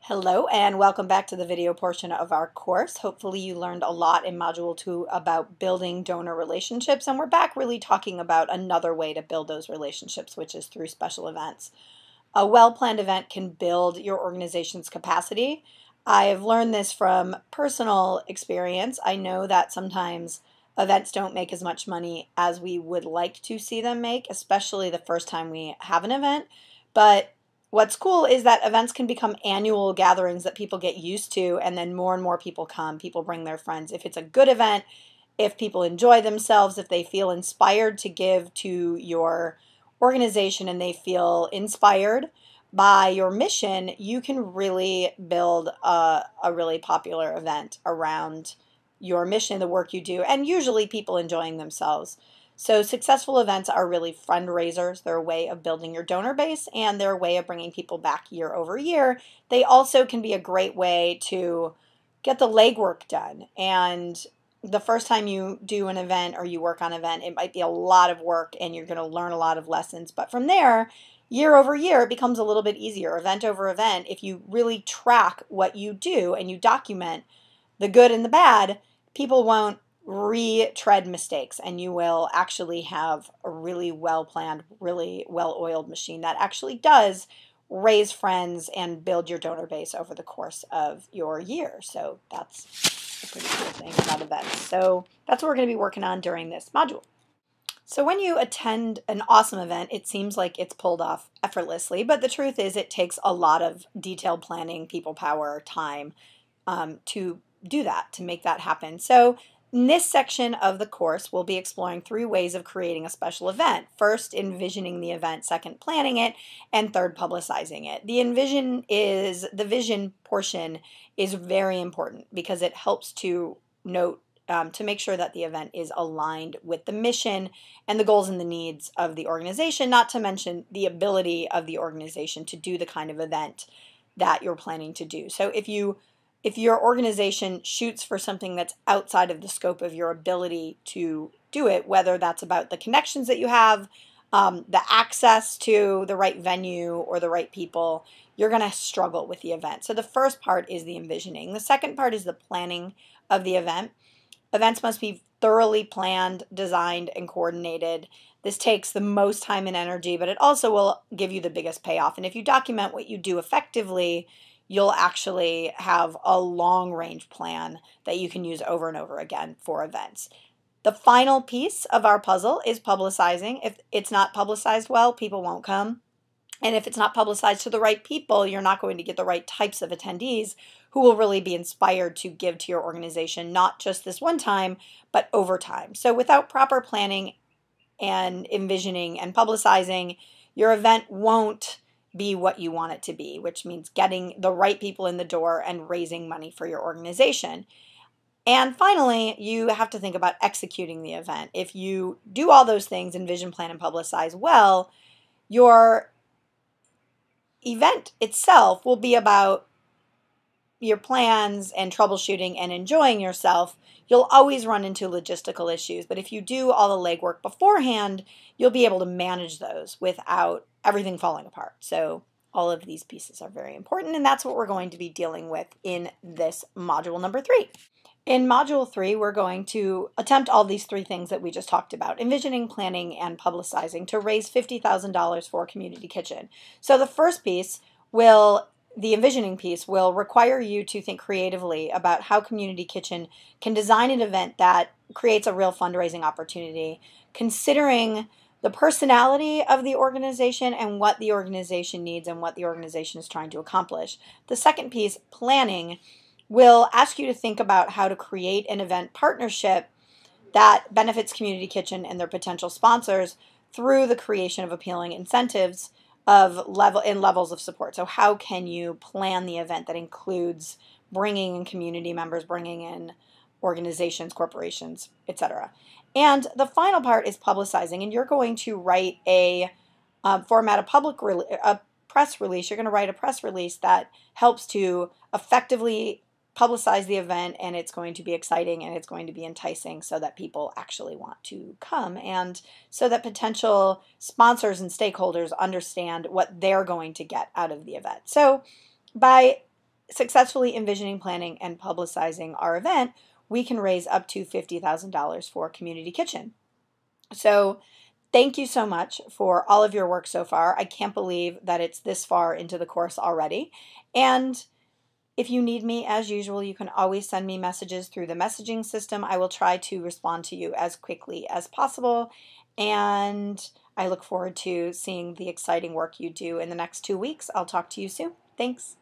Hello and welcome back to the video portion of our course. Hopefully you learned a lot in Module 2 about building donor relationships, and we're back really talking about another way to build those relationships, which is through special events. A well-planned event can build your organization's capacity. I have learned this from personal experience. I know that sometimes events don't make as much money as we would like to see them make, especially the first time we have an event, but what's cool is that events can become annual gatherings that people get used to, and then more and more people come. People bring their friends. If it's a good event, if people enjoy themselves, if they feel inspired to give to your organization and they feel inspired by your mission, you can really build a really popular event around your mission, the work you do, and usually people enjoying themselves. So successful events are really fundraisers. They're a way of building your donor base, and they're a way of bringing people back year over year. They also can be a great way to get the legwork done. And the first time you do an event or you work on an event, it might be a lot of work and you're going to learn a lot of lessons. But from there, year over year, it becomes a little bit easier, event over event. If you really track what you do and you document the good and the bad, people won't retread mistakes, and you will actually have a really well-planned, really well-oiled machine that actually does raise friends and build your donor base over the course of your year. So that's a pretty cool thing about events. So that's what we're going to be working on during this module. So when you attend an awesome event, it seems like it's pulled off effortlessly, but the truth is it takes a lot of detailed planning, people power, time to do that, to make that happen. So in this section of the course, we'll be exploring 3 ways of creating a special event. First, envisioning the event. Second, planning it. And third, publicizing it. The vision portion is very important because it helps to note, to make sure that the event is aligned with the mission and the goals and the needs of the organization, not to mention the ability of the organization to do the kind of event that you're planning to do. So if your organization shoots for something that's outside of the scope of your ability to do it, whether that's about the connections that you have, the access to the right venue or the right people, you're going to struggle with the event. So the first part is the envisioning. The second part is the planning of the event. Events must be thoroughly planned, designed, and coordinated. This takes the most time and energy, but it also will give you the biggest payoff. And if you document what you do effectively, you'll actually have a long-range plan that you can use over and over again for events. The final piece of our puzzle is publicizing. If it's not publicized well, people won't come. And if it's not publicized to the right people, you're not going to get the right types of attendees who will really be inspired to give to your organization, not just this one time, but over time. So without proper planning and envisioning and publicizing, your event won't be what you want it to be, which means getting the right people in the door and raising money for your organization. And finally, you have to think about executing the event. If you do all those things, envision, plan, and publicize well, your event itself will be about your plans and troubleshooting and enjoying yourself. You'll always run into logistical issues, but if you do all the legwork beforehand, you'll be able to manage those without everything falling apart. So all of these pieces are very important, and that's what we're going to be dealing with in this module number 3. In module 3, we're going to attempt all these 3 things that we just talked about: envisioning, planning, and publicizing, to raise $50,000 for Community Kitchen. So the first piece the envisioning piece will require you to think creatively about how Community Kitchen can design an event that creates a real fundraising opportunity, considering the personality of the organization and what the organization needs and what the organization is trying to accomplish. The second piece, planning, will ask you to think about how to create an event partnership that benefits Community Kitchen and their potential sponsors through the creation of appealing incentives in levels of support. So how can you plan the event that includes bringing in community members, bringing in organizations, corporations, etc. And the final part is publicizing, and you're going to write a press release. You're going to write a press release that helps to effectively publicize the event, and it's going to be exciting and it's going to be enticing so that people actually want to come, and so that potential sponsors and stakeholders understand what they're going to get out of the event. So by successfully envisioning, planning, and publicizing our event, we can raise up to $50,000 for Community Kitchen. So thank you so much for all of your work so far. I can't believe that it's this far into the course already. And if you need me, as usual, you can always send me messages through the messaging system. I will try to respond to you as quickly as possible. And I look forward to seeing the exciting work you do in the next 2 weeks. I'll talk to you soon. Thanks.